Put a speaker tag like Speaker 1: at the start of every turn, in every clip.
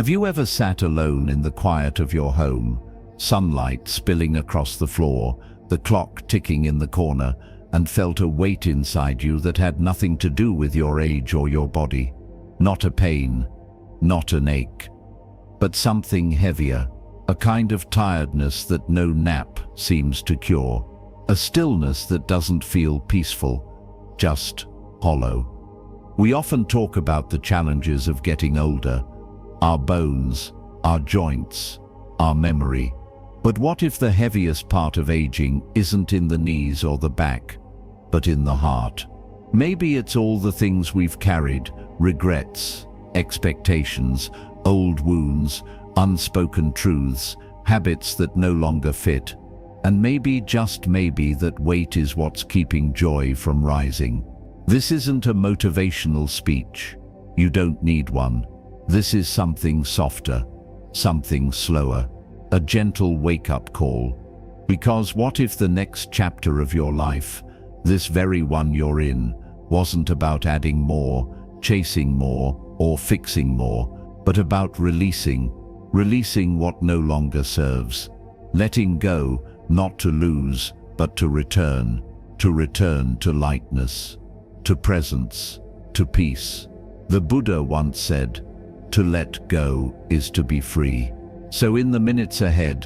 Speaker 1: Have you ever sat alone in the quiet of your home, sunlight spilling across the floor, the clock ticking in the corner, and felt a weight inside you that had nothing to do with your age or your body? Not a pain, not an ache, but something heavier, a kind of tiredness that no nap seems to cure, a stillness that doesn't feel peaceful, just hollow. We often talk about the challenges of getting older, our bones, our joints, our memory. But what if the heaviest part of aging isn't in the knees or the back, but in the heart? Maybe it's all the things we've carried, regrets, expectations, old wounds, unspoken truths, habits that no longer fit. And maybe, just maybe, that weight is what's keeping joy from rising. This isn't a motivational speech. You don't need one. This is something softer, something slower, a gentle wake-up call. Because what if the next chapter of your life, this very one you're in, wasn't about adding more, chasing more, or fixing more, but about releasing what no longer serves. Letting go, not to lose, but to return to lightness, to presence, to peace. The Buddha once said, "To let go is to be free." So in the minutes ahead,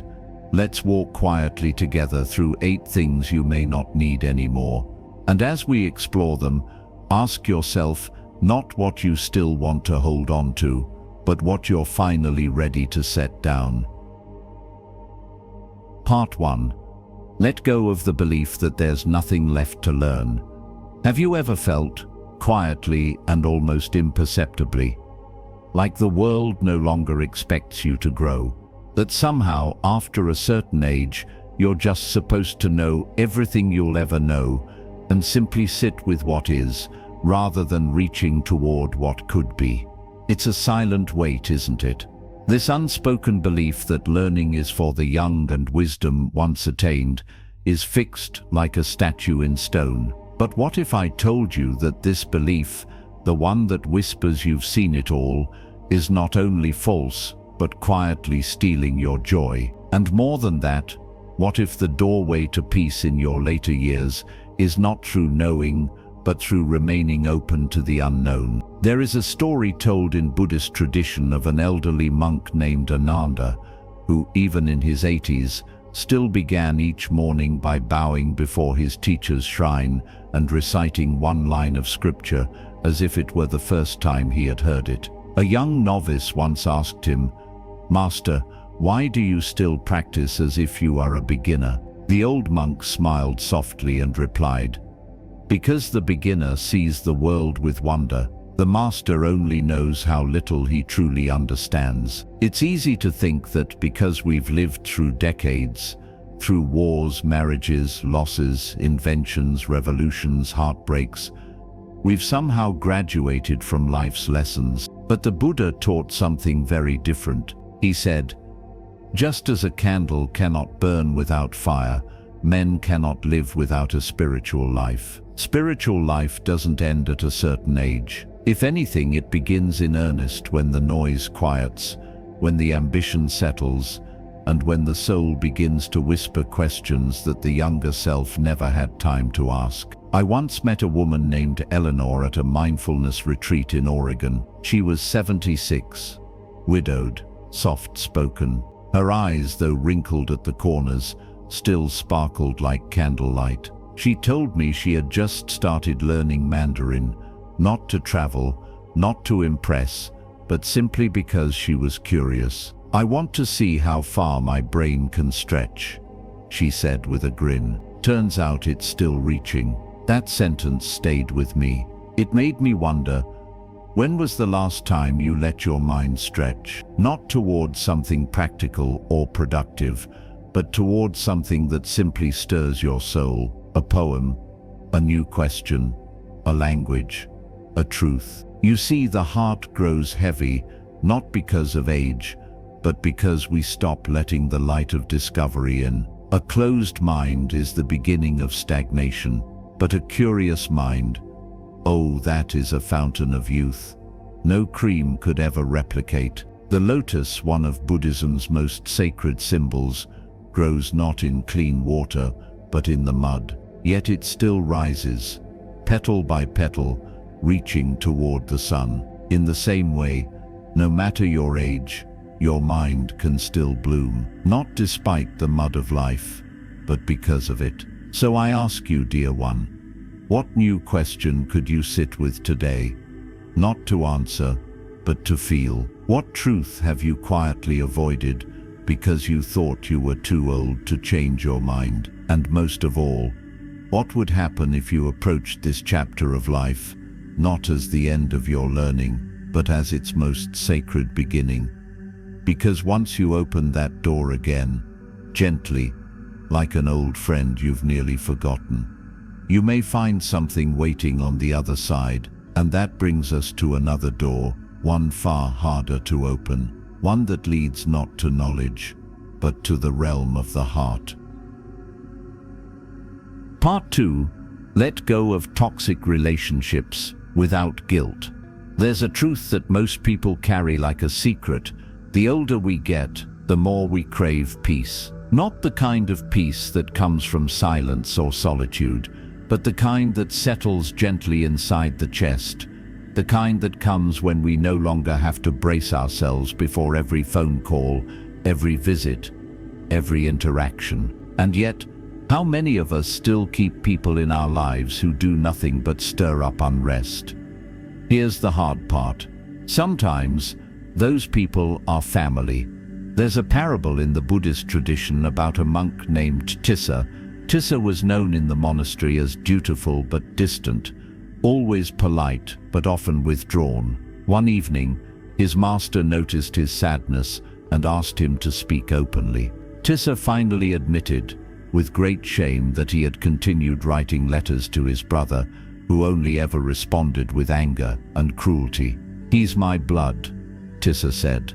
Speaker 1: let's walk quietly together through 8 things you may not need anymore. And as we explore them, ask yourself not what you still want to hold on to, but what you're finally ready to set down. Part 1. Let go of the belief that there's nothing left to learn. Have you ever felt, quietly and almost imperceptibly, like the world no longer expects you to grow? That somehow, after a certain age, you're just supposed to know everything you'll ever know and simply sit with what is, rather than reaching toward what could be. It's a silent weight, isn't it? This unspoken belief that learning is for the young and wisdom, once attained, is fixed like a statue in stone. But what if I told you that this belief, the one that whispers you've seen it all, is not only false, but quietly stealing your joy? And more than that, what if the doorway to peace in your later years is not through knowing, but through remaining open to the unknown? There is a story told in Buddhist tradition of an elderly monk named Ananda, who, even in his 80s, still began each morning by bowing before his teacher's shrine and reciting one line of scripture as if it were the first time he had heard it. A young novice once asked him, "Master, why do you still practice as if you are a beginner?" The old monk smiled softly and replied, "Because the beginner sees the world with wonder. The master only knows how little he truly understands." It's easy to think that because we've lived through decades, through wars, marriages, losses, inventions, revolutions, heartbreaks, we've somehow graduated from life's lessons. But the Buddha taught something very different. He said, "Just as a candle cannot burn without fire, men cannot live without a spiritual life. Spiritual life doesn't end at a certain age. If anything, it begins in earnest when the noise quiets, when the ambition settles, and when the soul begins to whisper questions that the younger self never had time to ask." I once met a woman named Eleanor at a mindfulness retreat in Oregon. She was 76, widowed, soft-spoken. Her eyes, though wrinkled at the corners, still sparkled like candlelight. She told me she had just started learning Mandarin, not to travel, not to impress, but simply because she was curious. "I want to see how far my brain can stretch," she said with a grin. Turns out it's still reaching. That sentence stayed with me. It made me wonder, when was the last time you let your mind stretch? Not towards something practical or productive, but towards something that simply stirs your soul. A poem, a new question, a language, a truth. You see, the heart grows heavy, not because of age, but because we stop letting the light of discovery in. A closed mind is the beginning of stagnation, but a curious mind, oh, that is a fountain of youth. No cream could ever replicate. The lotus, one of Buddhism's most sacred symbols, grows not in clean water, but in the mud. Yet it still rises, petal by petal, reaching toward the sun. In the same way, no matter your age, your mind can still bloom, not despite the mud of life, but because of it. So I ask you, dear one, what new question could you sit with today? Not to answer, but to feel. What truth have you quietly avoided because you thought you were too old to change your mind? And most of all, what would happen if you approached this chapter of life not as the end of your learning, but as its most sacred beginning? Because once you open that door again, gently, like an old friend you've nearly forgotten, you may find something waiting on the other side. And that brings us to another door, one far harder to open, one that leads not to knowledge, but to the realm of the heart. Part 2. Let go of toxic relationships without guilt. There's a truth that most people carry like a secret. The older we get, the more we crave peace. Not the kind of peace that comes from silence or solitude, but the kind that settles gently inside the chest. The kind that comes when we no longer have to brace ourselves before every phone call, every visit, every interaction. And yet, how many of us still keep people in our lives who do nothing but stir up unrest? Here's the hard part. Sometimes, those people are family. There's a parable in the Buddhist tradition about a monk named Tissa. Tissa was known in the monastery as dutiful but distant, always polite but often withdrawn. One evening, his master noticed his sadness and asked him to speak openly. Tissa finally admitted, with great shame, that he had continued writing letters to his brother, who only ever responded with anger and cruelty. "He's my blood," Tissa said.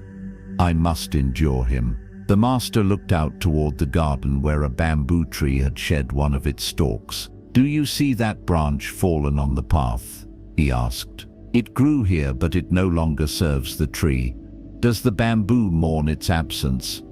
Speaker 1: "I must endure him." The master looked out toward the garden where a bamboo tree had shed one of its stalks. "Do you see that branch fallen on the path?" he asked. "It grew here, but it no longer serves the tree. Does the bamboo mourn its absence?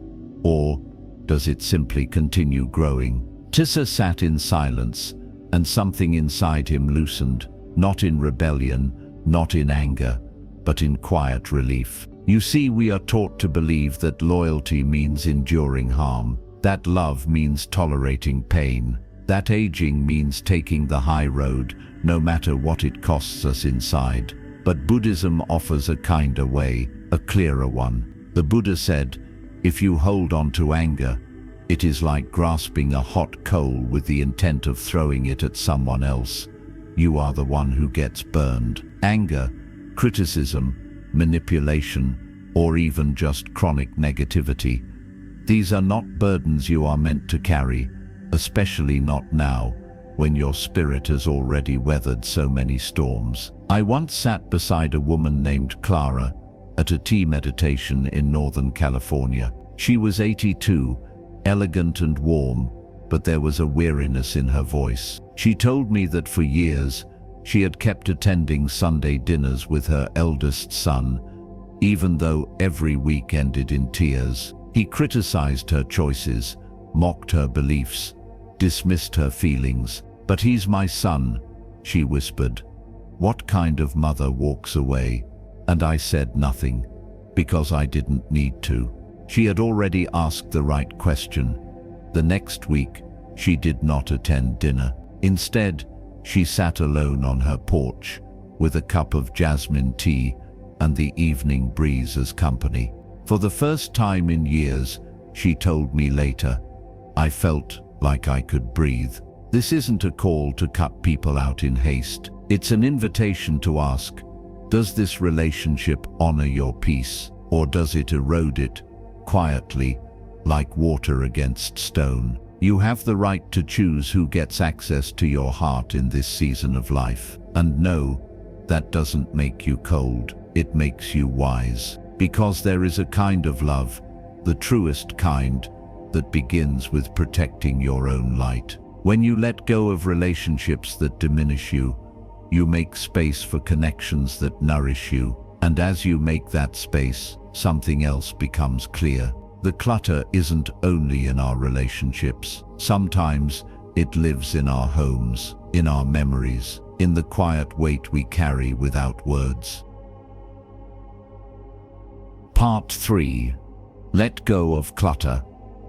Speaker 1: Or does it simply continue growing?" Tissa sat in silence, and something inside him loosened, not in rebellion, not in anger, but in quiet relief. You see, we are taught to believe that loyalty means enduring harm, that love means tolerating pain, that aging means taking the high road, no matter what it costs us inside. But Buddhism offers a kinder way, a clearer one. The Buddha said, if you hold on to anger, it is like grasping a hot coal with the intent of throwing it at someone else. You are the one who gets burned. Anger, criticism, manipulation, or even just chronic negativity. These are not burdens you are meant to carry, especially not now, when your spirit has already weathered so many storms. I once sat beside a woman named Clara at a tea meditation in Northern California. She was 82, elegant and warm, but there was a weariness in her voice. She told me that for years, she had kept attending Sunday dinners with her eldest son, even though every week ended in tears. He criticized her choices, mocked her beliefs, dismissed her feelings. "But he's my son," she whispered. "What kind of mother walks away?" And I said nothing, because I didn't need to. She had already asked the right question. The next week, she did not attend dinner. Instead, she sat alone on her porch, with a cup of jasmine tea and the evening breeze as company. For the first time in years, she told me later, I felt like I could breathe. This isn't a call to cut people out in haste. It's an invitation to ask, does this relationship honor your peace, or does it erode it, quietly, like water against stone? You have the right to choose who gets access to your heart in this season of life. And no, that doesn't make you cold. It makes you wise. Because there is a kind of love, the truest kind, that begins with protecting your own light. When you let go of relationships that diminish you, you make space for connections that nourish you. And as you make that space, something else becomes clear. The clutter isn't only in our relationships. Sometimes it lives in our homes, in our memories, in the quiet weight we carry without words. Part 3. Let go of clutter.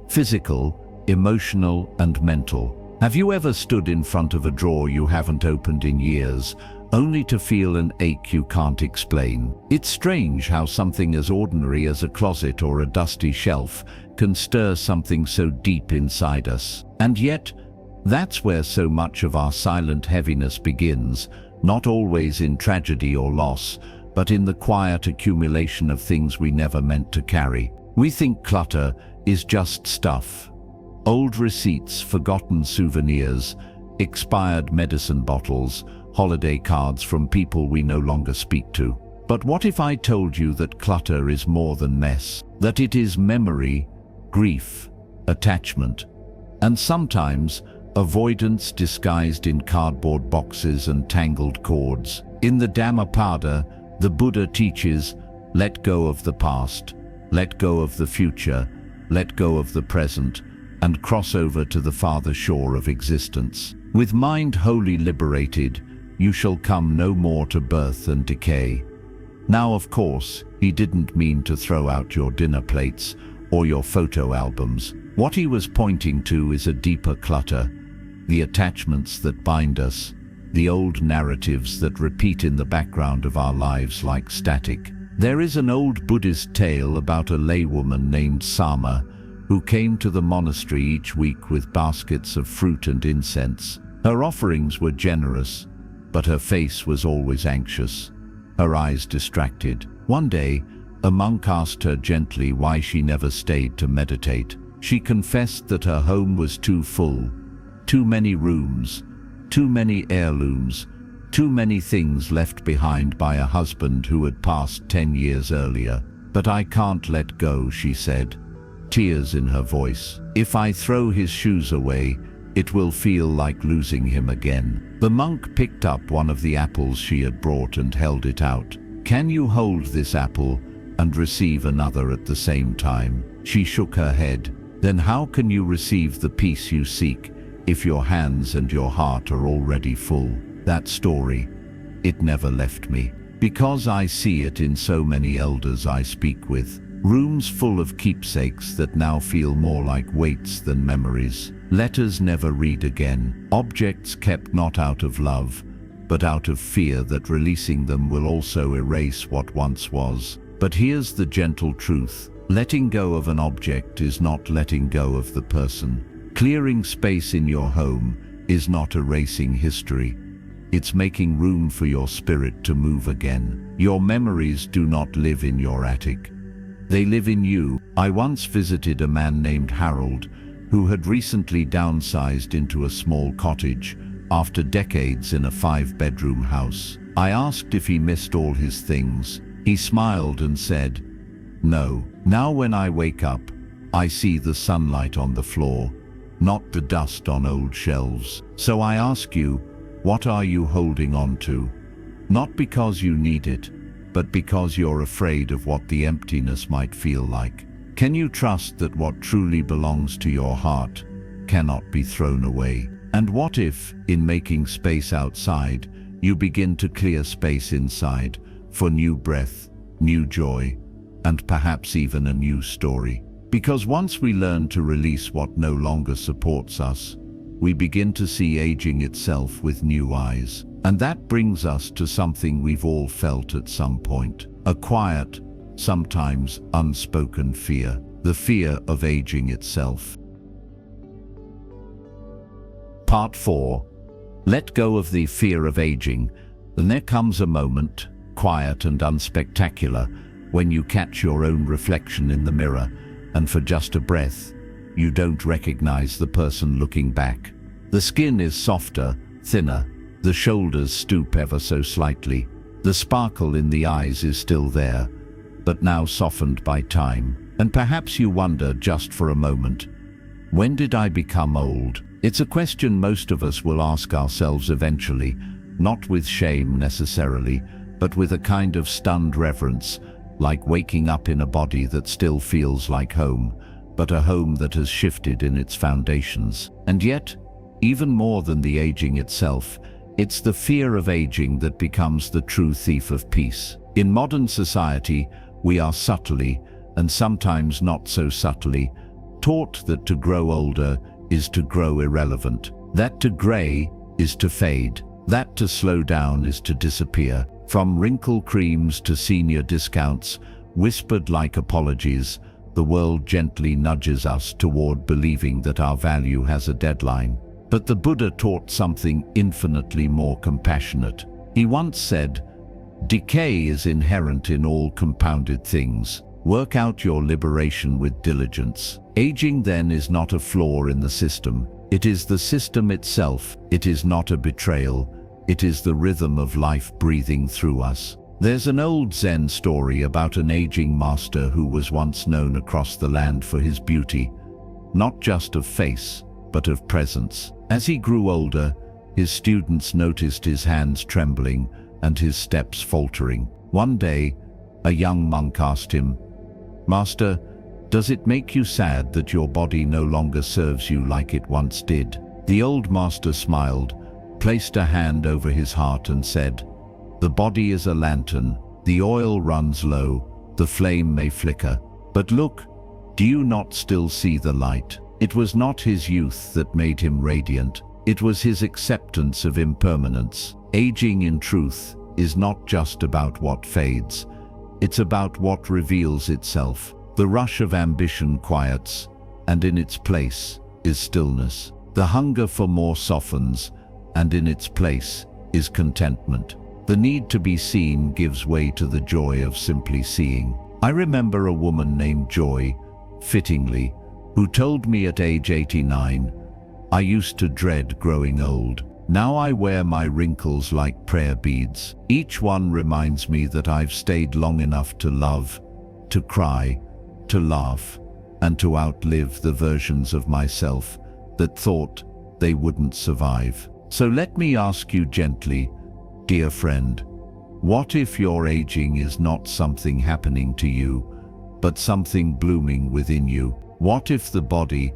Speaker 1: Physical, emotional, and mental. Have you ever stood in front of a drawer you haven't opened in years, only to feel an ache you can't explain? It's strange how something as ordinary as a closet or a dusty shelf can stir something so deep inside us. And yet, that's where so much of our silent heaviness begins, not always in tragedy or loss, but in the quiet accumulation of things we never meant to carry. We think clutter is just stuff. Old receipts, forgotten souvenirs, expired medicine bottles, holiday cards from people we no longer speak to. But what if I told you that clutter is more than mess? That it is memory, grief, attachment, and sometimes avoidance disguised in cardboard boxes and tangled cords. In the Dhammapada, the Buddha teaches, let go of the past, let go of the future, let go of the present, and cross over to the farther shore of existence. With mind wholly liberated, you shall come no more to birth and decay. Now, of course, he didn't mean to throw out your dinner plates or your photo albums. What he was pointing to is a deeper clutter, the attachments that bind us, the old narratives that repeat in the background of our lives like static. There is an old Buddhist tale about a laywoman named Sama who came to the monastery each week with baskets of fruit and incense. Her offerings were generous, but her face was always anxious, her eyes distracted. One day, a monk asked her gently why she never stayed to meditate. She confessed that her home was too full, too many rooms, too many heirlooms, too many things left behind by a husband who had passed 10 years earlier. But I can't let go, she said, tears in her voice. If I throw his shoes away, it will feel like losing him again. The monk picked up one of the apples she had brought and held it out. Can you hold this apple and receive another at the same time? She shook her head. Then how can you receive the peace you seek if your hands and your heart are already full? That story, it never left me, because I see it in so many elders I speak with. Rooms full of keepsakes that now feel more like weights than memories. Letters never read again. Objects kept not out of love, but out of fear that releasing them will also erase what once was. But here's the gentle truth. Letting go of an object is not letting go of the person. Clearing space in your home is not erasing history. It's making room for your spirit to move again. Your memories do not live in your attic. They live in you. I once visited a man named Harold, who had recently downsized into a small cottage after decades in a 5-bedroom house. I asked if he missed all his things. He smiled and said, "No. Now when I wake up, I see the sunlight on the floor, not the dust on old shelves." So I ask you, what are you holding on to? Not because you need it, but because you're afraid of what the emptiness might feel like. Can you trust that what truly belongs to your heart cannot be thrown away? And what if, in making space outside, you begin to clear space inside for new breath, new joy, and perhaps even a new story? Because once we learn to release what no longer supports us, we begin to see aging itself with new eyes. And that brings us to something we've all felt at some point. A quiet, sometimes unspoken fear. The fear of aging itself. Part 4. Let go of the fear of aging. Then there comes a moment, quiet and unspectacular, when you catch your own reflection in the mirror, and for just a breath, you don't recognize the person looking back. The skin is softer, thinner, the shoulders stoop ever so slightly. The sparkle in the eyes is still there, but now softened by time. And perhaps you wonder just for a moment, when did I become old? It's a question most of us will ask ourselves eventually, not with shame necessarily, but with a kind of stunned reverence, like waking up in a body that still feels like home, but a home that has shifted in its foundations. And yet, even more than the aging itself, it's the fear of aging that becomes the true thief of peace. In modern society, we are subtly, and sometimes not so subtly, taught that to grow older is to grow irrelevant, that to grey is to fade, that to slow down is to disappear. From wrinkle creams to senior discounts, whispered like apologies, the world gently nudges us toward believing that our value has a deadline. But the Buddha taught something infinitely more compassionate. He once said, "Decay is inherent in all compounded things. Work out your liberation with diligence." Aging then is not a flaw in the system. It is the system itself. It is not a betrayal. It is the rhythm of life breathing through us. There's an old Zen story about an aging master who was once known across the land for his beauty, not just of face, but of presence. As he grew older, his students noticed his hands trembling and his steps faltering. One day, a young monk asked him, "Master, does it make you sad that your body no longer serves you like it once did?" The old master smiled, placed a hand over his heart and said, "The body is a lantern. The oil runs low. The flame may flicker. But look, do you not still see the light?" It was not his youth that made him radiant. It was his acceptance of impermanence. Aging, in truth, is not just about what fades. It's about what reveals itself. The rush of ambition quiets, and in its place is stillness. The hunger for more softens, and in its place is contentment. The need to be seen gives way to the joy of simply seeing. I remember a woman named Joy, fittingly, who told me at age 89, "I used to dread growing old. Now I wear my wrinkles like prayer beads. Each one reminds me that I've stayed long enough to love, to cry, to laugh, and to outlive the versions of myself that thought they wouldn't survive." So let me ask you gently, dear friend, what if your aging is not something happening to you, but something blooming within you? What if the body,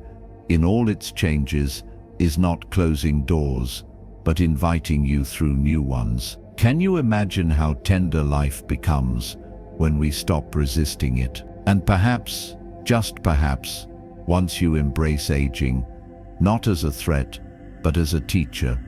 Speaker 1: in all its changes, is not closing doors, but inviting you through new ones? Can you imagine how tender life becomes when we stop resisting it? And perhaps, just perhaps, once you embrace aging, not as a threat, but as a teacher,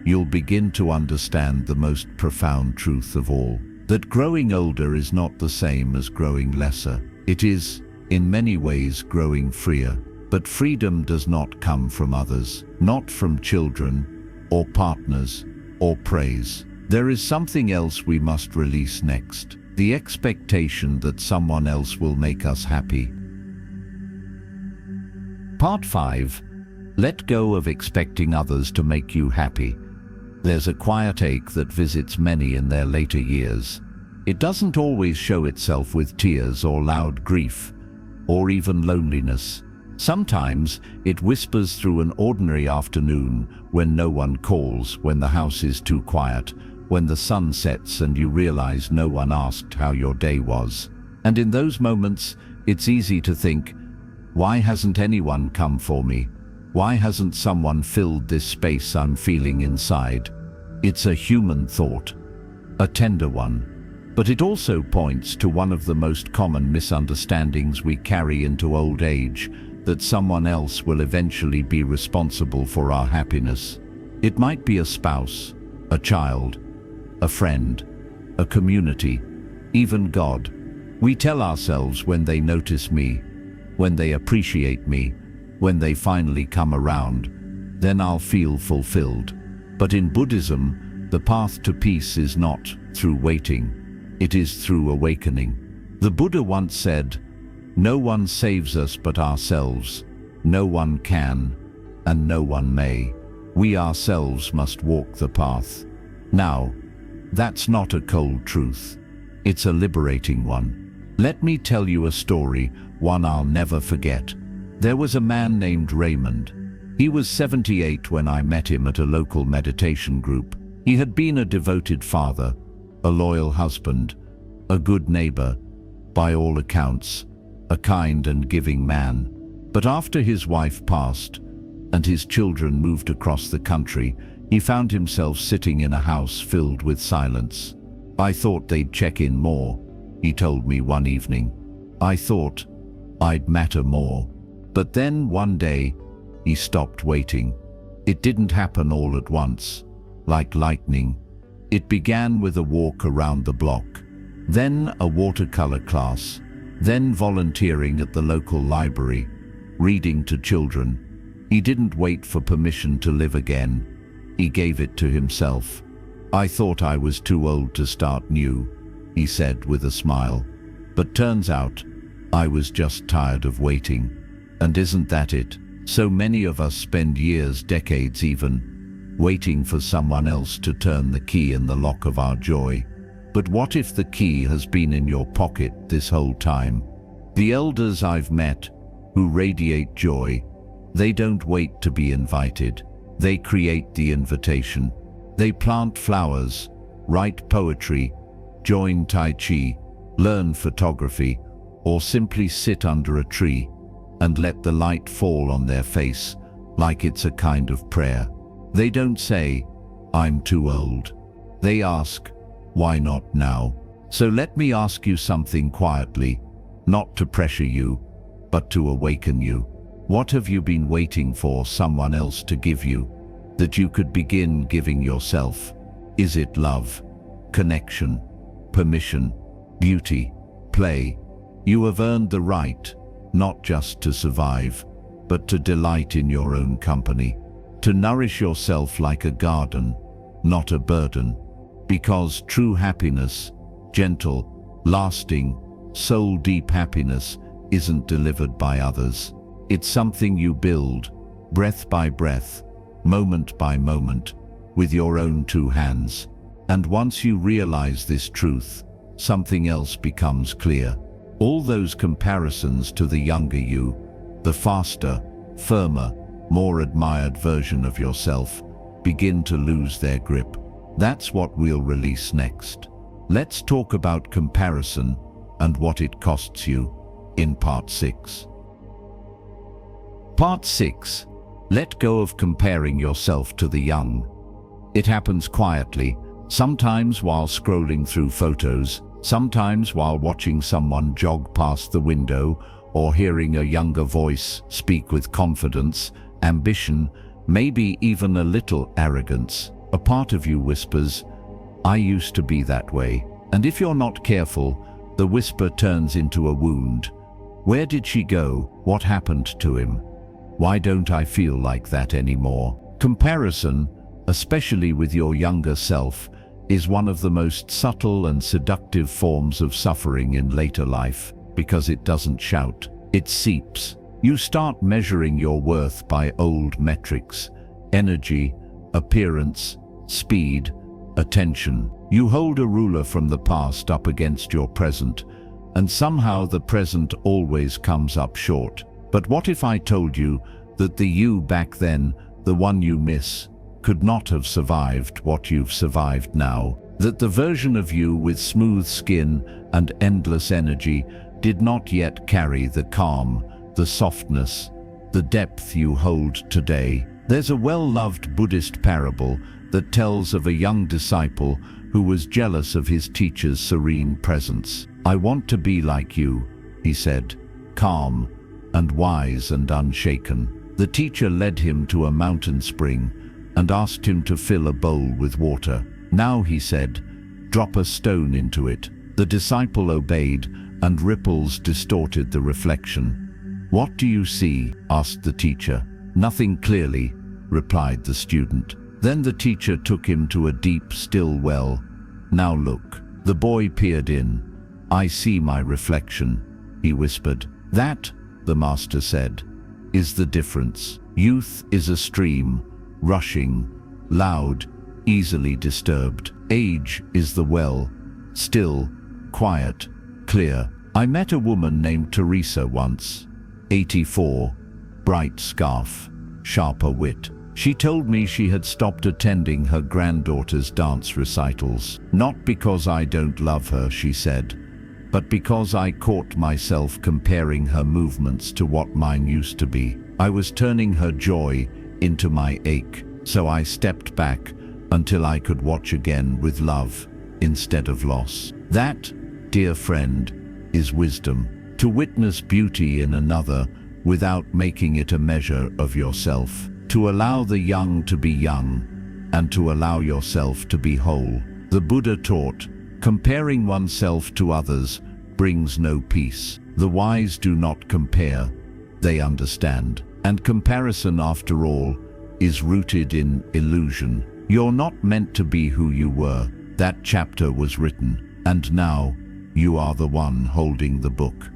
Speaker 1: you'll begin to understand the most profound truth of all, that growing older is not the same as growing lesser. It is, in many ways, growing freer. But freedom does not come from others, not from children, or partners, or praise. There is something else we must release next, the expectation that someone else will make us happy. Part 5. Let go of expecting others to make you happy. There's a quiet ache that visits many in their later years. It doesn't always show itself with tears or loud grief, or even loneliness. Sometimes it whispers through an ordinary afternoon when no one calls, when the house is too quiet, when the sun sets and you realize no one asked how your day was. And in those moments, it's easy to think, why hasn't anyone come for me? Why hasn't someone filled this space I'm feeling inside? It's a human thought, a tender one. But it also points to one of the most common misunderstandings we carry into old age, that someone else will eventually be responsible for our happiness. It might be a spouse, a child, a friend, a community, even God. We tell ourselves, when they notice me, when they appreciate me, when they finally come around, then I'll feel fulfilled. But in Buddhism, the path to peace is not through waiting. It is through awakening. The Buddha once said, "No one saves us but ourselves. No one can, and no one may. We ourselves must walk the path." Now, that's not a cold truth. It's a liberating one. Let me tell you a story, one I'll never forget. There was a man named Raymond. He was 78 when I met him at a local meditation group. He had been a devoted father, a loyal husband, a good neighbor, by all accounts, a kind and giving man. But after his wife passed and his children moved across the country, he found himself sitting in a house filled with silence. "I thought they'd check in more," he told me one evening. "I thought I'd matter more." But then one day, he stopped waiting. It didn't happen all at once, like lightning. It began with a walk around the block, then a watercolor class, then volunteering at the local library, reading to children. He didn't wait for permission to live again. He gave it to himself. "I thought I was too old to start new," he said with a smile. "But turns out, I was just tired of waiting." And isn't that it? So many of us spend years, decades even, waiting for someone else to turn the key in the lock of our joy. But what if the key has been in your pocket this whole time? The elders I've met, who radiate joy, they don't wait to be invited. They create the invitation. They plant flowers, write poetry, join Tai Chi, learn photography, or simply sit under a tree and let the light fall on their face like it's a kind of prayer. They don't say, "I'm too old." They ask, "Why not now?" So let me ask you something quietly, not to pressure you, but to awaken you. What have you been waiting for someone else to give you, that you could begin giving yourself? Is it love, connection, permission, beauty, play? You have earned the right, not just to survive, but to delight in your own company, to nourish yourself like a garden, not a burden. Because true happiness, gentle, lasting, soul-deep happiness, isn't delivered by others. It's something you build, breath by breath, moment by moment, with your own two hands. And once you realize this truth, something else becomes clear. All those comparisons to the younger you, the faster, firmer, more admired version of yourself, begin to lose their grip. That's what we'll release next. Let's talk about comparison and what it costs you in Part 6. Part 6. Let go of comparing yourself to the young. It happens quietly, sometimes while scrolling through photos, sometimes while watching someone jog past the window or hearing a younger voice speak with confidence, ambition, maybe even a little arrogance. A part of you whispers, "I used to be that way." And if you're not careful, the whisper turns into a wound. Where did she go? What happened to him? Why don't I feel like that anymore? Comparison, especially with your younger self, is one of the most subtle and seductive forms of suffering in later life, because it doesn't shout, it seeps. You start measuring your worth by old metrics: energy, appearance, speed, attention. You hold a ruler from the past up against your present, and somehow the present always comes up short. But what if I told you that the you back then, the one you miss, could not have survived what you've survived now? That the version of you with smooth skin and endless energy did not yet carry the calm, the softness, the depth you hold today? There's a well-loved Buddhist parable that tells of a young disciple who was jealous of his teacher's serene presence. "I want to be like you," he said, "calm and wise and unshaken." The teacher led him to a mountain spring and asked him to fill a bowl with water. "Now," he said, "drop a stone into it." The disciple obeyed, and ripples distorted the reflection. "What do you see?" asked the teacher. "Nothing clearly," replied the student. Then the teacher took him to a deep, still well. "Now look." The boy peered in. "I see my reflection," he whispered. "That," the master said, "is the difference. Youth is a stream, rushing, loud, easily disturbed. Age is the well, still, quiet, clear." I met a woman named Teresa once, 84, bright scarf, sharper wit. She told me she had stopped attending her granddaughter's dance recitals. "Not because I don't love her," she said, but because I caught myself comparing her movements to what mine used to be. I was turning her joy into my ache, so I stepped back until I could watch again with love instead of loss. That, dear friend, is wisdom. To witness beauty in another without making it a measure of yourself. To allow the young to be young and to allow yourself to be whole. The Buddha taught, comparing oneself to others brings no peace. The wise do not compare, they understand. And comparison, after all, is rooted in illusion. You're not meant to be who you were. That chapter was written, and now you are the one holding the book.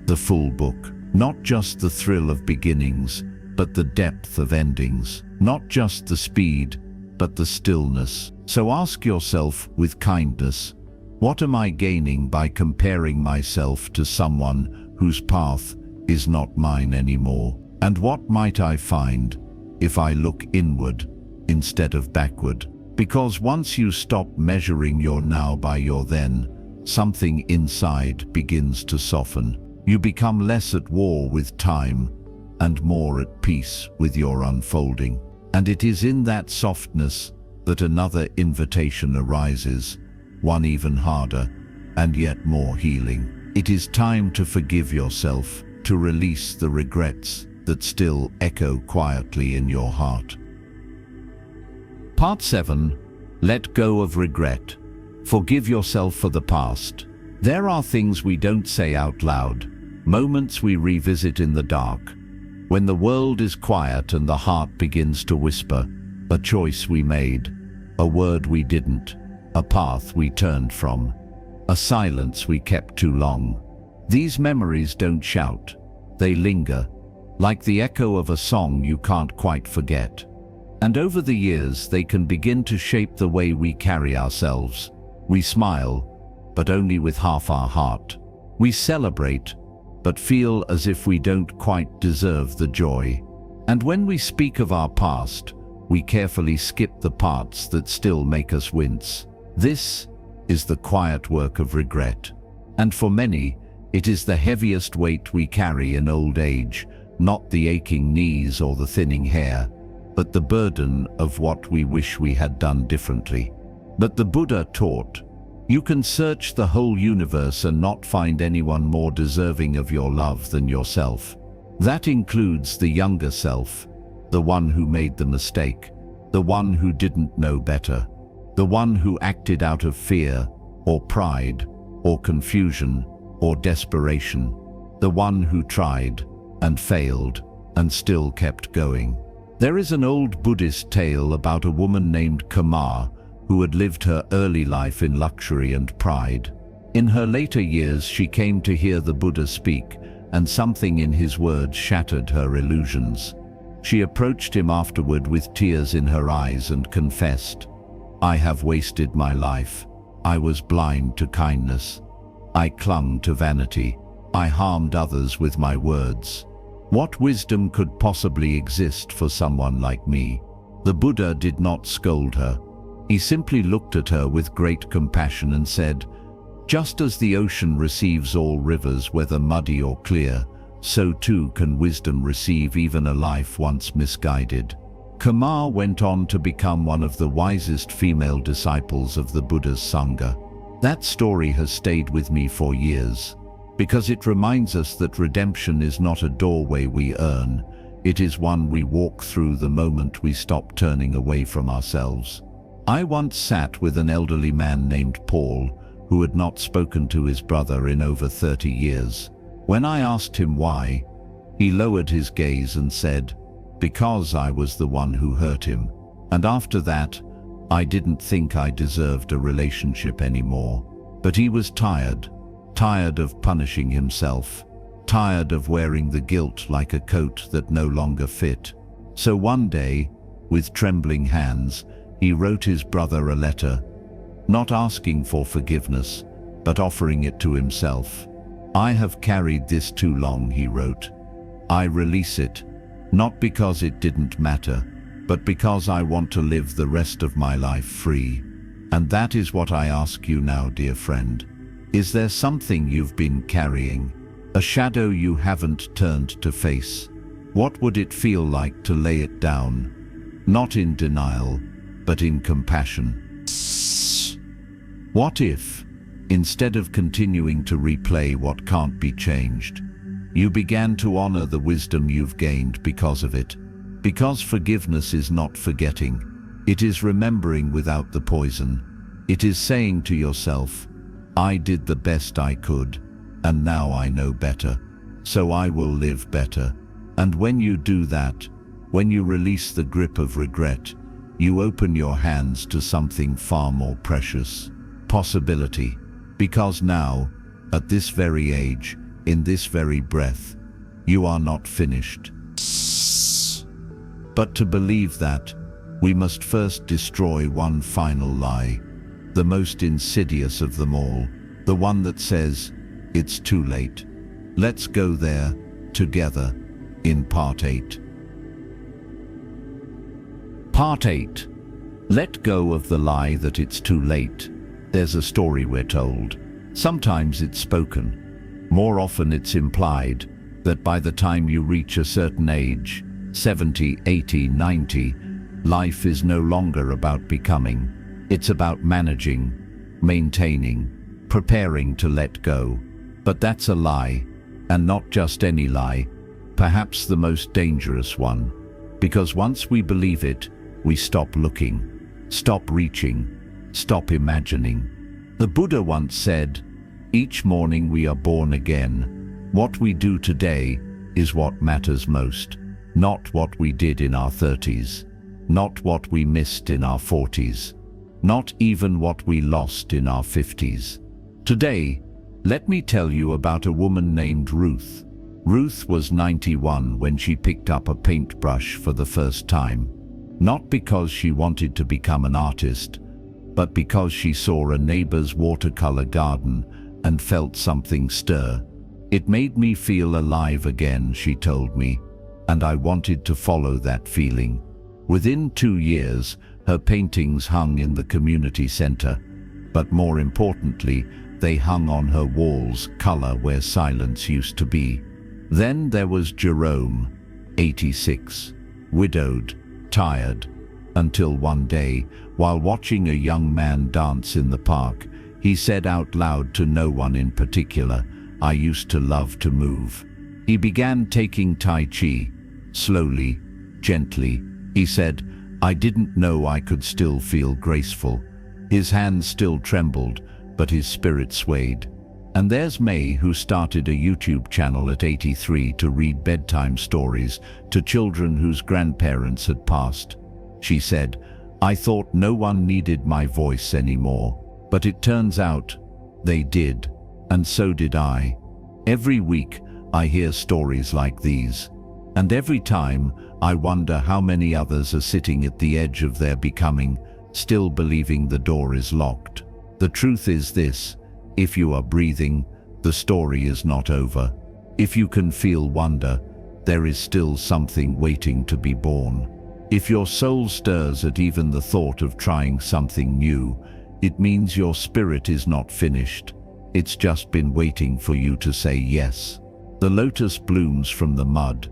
Speaker 1: The full book. Not just the thrill of beginnings, but the depth of endings. Not just the speed, but the stillness. So ask yourself with kindness, what am I gaining by comparing myself to someone whose path is not mine anymore? And what might I find if I look inward instead of backward? Because once you stop measuring your now by your then, something inside begins to soften. You become less at war with time and more at peace with your unfolding. And it is in that softness that another invitation arises, one even harder and yet more healing. It is time to forgive yourself, to release the regrets that still echo quietly in your heart. Part 7. Let go of regret. Forgive yourself for the past. There are things we don't say out loud, moments we revisit in the dark, when the world is quiet and the heart begins to whisper, a choice we made, a word we didn't, a path we turned from, a silence we kept too long. These memories don't shout, they linger, like the echo of a song you can't quite forget. And over the years they can begin to shape the way we carry ourselves. We smile, but only with half our heart. We celebrate, but feel as if we don't quite deserve the joy. And when we speak of our past, we carefully skip the parts that still make us wince. This is the quiet work of regret. And for many, it is the heaviest weight we carry in old age, not the aching knees or the thinning hair, but the burden of what we wish we had done differently. But the Buddha taught, you can search the whole universe and not find anyone more deserving of your love than yourself. That includes the younger self, the one who made the mistake, the one who didn't know better, the one who acted out of fear, or pride, or confusion, or desperation, the one who tried and failed and still kept going. There is an old Buddhist tale about a woman named Kama who had lived her early life in luxury and pride. In her later years, she came to hear the Buddha speak, and something in his words shattered her illusions. She approached him afterward with tears in her eyes and confessed, I have wasted my life. I was blind to kindness. I clung to vanity. I harmed others with my words. What wisdom could possibly exist for someone like me? The Buddha did not scold her. He simply looked at her with great compassion and said, just as the ocean receives all rivers, whether muddy or clear, so too can wisdom receive even a life once misguided. Kama went on to become one of the wisest female disciples of the Buddha's Sangha. That story has stayed with me for years, because it reminds us that redemption is not a doorway we earn, it is one we walk through the moment we stop turning away from ourselves. I once sat with an elderly man named Paul, who had not spoken to his brother in over 30 years. When I asked him why, he lowered his gaze and said, because I was the one who hurt him. And after that, I didn't think I deserved a relationship anymore. But he was tired of punishing himself, tired of wearing the guilt like a coat that no longer fit. So one day, with trembling hands, he wrote his brother a letter, not asking for forgiveness, but offering it to himself. I have carried this too long, he wrote. I release it, not because it didn't matter, but because I want to live the rest of my life free. And that is what I ask you now, dear friend. Is there something you've been carrying? A shadow you haven't turned to face? What would it feel like to lay it down? Not in denial, but in compassion. What if, instead of continuing to replay what can't be changed, you began to honor the wisdom you've gained because of it? Because forgiveness is not forgetting. It is remembering without the poison. It is saying to yourself, I did the best I could, and now I know better, so I will live better. And when you do that, when you release the grip of regret, you open your hands to something far more precious: possibility. Because now, at this very age, in this very breath, you are not finished. But to believe that, we must first destroy one final lie, the most insidious of them all, the one that says, it's too late. Let's go there, together, in Part 8. Part 8. Let go of the lie that it's too late. There's a story we're told. Sometimes it's spoken. More often it's implied that by the time you reach a certain age, 70, 80, 90, life is no longer about becoming. It's about managing, maintaining, preparing to let go. But that's a lie, and not just any lie, perhaps the most dangerous one. Because once we believe it, we stop looking, stop reaching, stop imagining. The Buddha once said, each morning we are born again. What we do today is what matters most, not what we did in our 30s, not what we missed in our 40s, not even what we lost in our 50s. Today, let me tell you about a woman named Ruth. Ruth was 91 when she picked up a paintbrush for the first time. Not because she wanted to become an artist, but because she saw a neighbor's watercolor garden and felt something stir. It made me feel alive again, she told me, and I wanted to follow that feeling. Within 2 years, her paintings hung in the community center, but more importantly, they hung on her walls, color where silence used to be. Then there was Jerome, 86, widowed, tired, until one day, while watching a young man dance in the park, he said out loud to no one in particular, I used to love to move. He began taking Tai Chi, slowly, gently. He said, I didn't know I could still feel graceful. His hands still trembled, but his spirit swayed. And there's May, who started a YouTube channel at 83 to read bedtime stories to children whose grandparents had passed. She said, I thought no one needed my voice anymore, but it turns out they did, and so did I. Every week I hear stories like these, and every time I wonder how many others are sitting at the edge of their becoming, still believing the door is locked. The truth is this: if you are breathing, the story is not over. If you can feel wonder, there is still something waiting to be born. If your soul stirs at even the thought of trying something new, it means your spirit is not finished. It's just been waiting for you to say yes. The lotus blooms from the mud,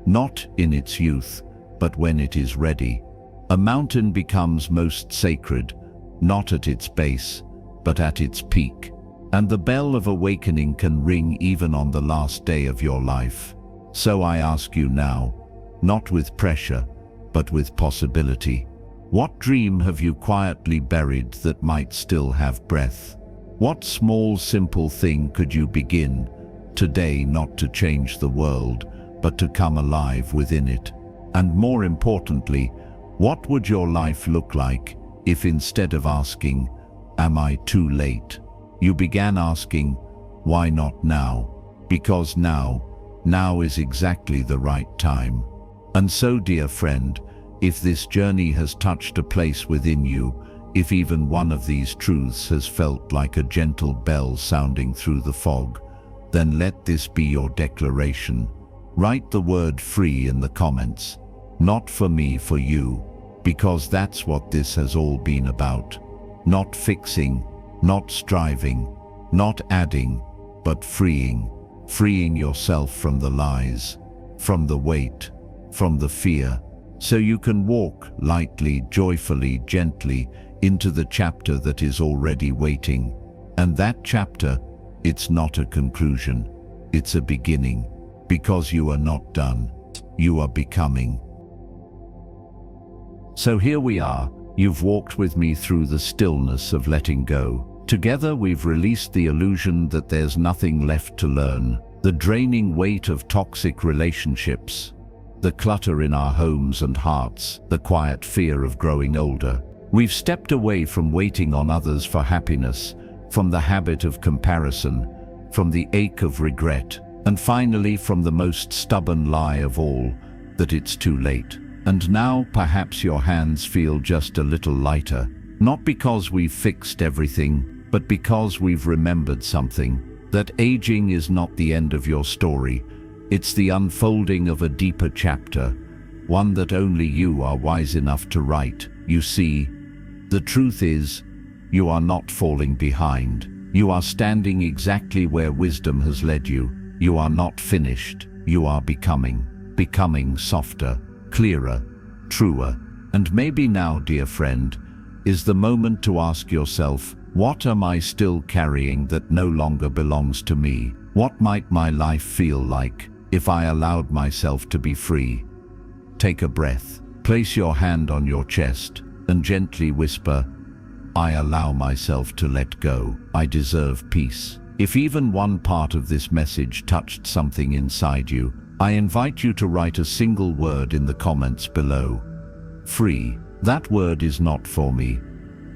Speaker 1: not in its youth, but when it is ready. A mountain becomes most sacred, not at its base, but at its peak. And the bell of awakening can ring even on the last day of your life. So I ask you now, not with pressure, but with possibility. What dream have you quietly buried that might still have breath? What small, simple thing could you begin today, not to change the world, but to come alive within it? And more importantly, what would your life look like if instead of asking, am I too late, you began asking, why not now? Because now is exactly the right time. And so, dear friend, if this journey has touched a place within you, if even one of these truths has felt like a gentle bell sounding through the fog, then let this be your declaration. Write the word free in the comments. Not for me, for you, because that's what this has all been about. Not fixing, not striving, not adding, but freeing. Freeing yourself from the lies, from the weight, from the fear, so you can walk lightly, joyfully, gently into the chapter that is already waiting. And that chapter, it's not a conclusion, it's a beginning, because you are not done, you are becoming. So here we are, you've walked with me through the stillness of letting go. Together we've released the illusion that there's nothing left to learn, the draining weight of toxic relationships, the clutter in our homes and hearts, the quiet fear of growing older. We've stepped away from waiting on others for happiness, from the habit of comparison, from the ache of regret, and finally from the most stubborn lie of all, that it's too late. And now perhaps your hands feel just a little lighter, not because we've fixed everything, but because we've remembered something, that aging is not the end of your story. It's the unfolding of a deeper chapter, one that only you are wise enough to write. You see, the truth is, you are not falling behind. You are standing exactly where wisdom has led you. You are not finished. You are becoming softer, clearer, truer. And maybe now, dear friend, is the moment to ask yourself, what am I still carrying that no longer belongs to me? What might my life feel like if I allowed myself to be free? Take a breath, place your hand on your chest, and gently whisper, I allow myself to let go. I deserve peace. If even one part of this message touched something inside you, I invite you to write a single word in the comments below. Free. That word is not for me.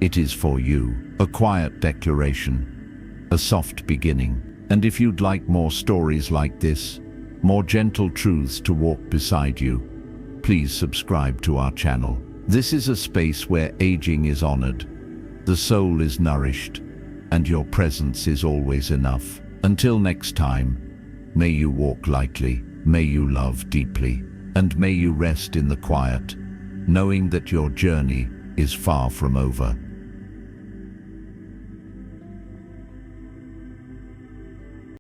Speaker 1: It is for you. A quiet declaration, a soft beginning. And if you'd like more stories like this, more gentle truths to walk beside you, please subscribe to our channel. This is a space where aging is honored, the soul is nourished, and your presence is always enough. Until next time, may you walk lightly, may you love deeply, and may you rest in the quiet, knowing that your journey is far from over.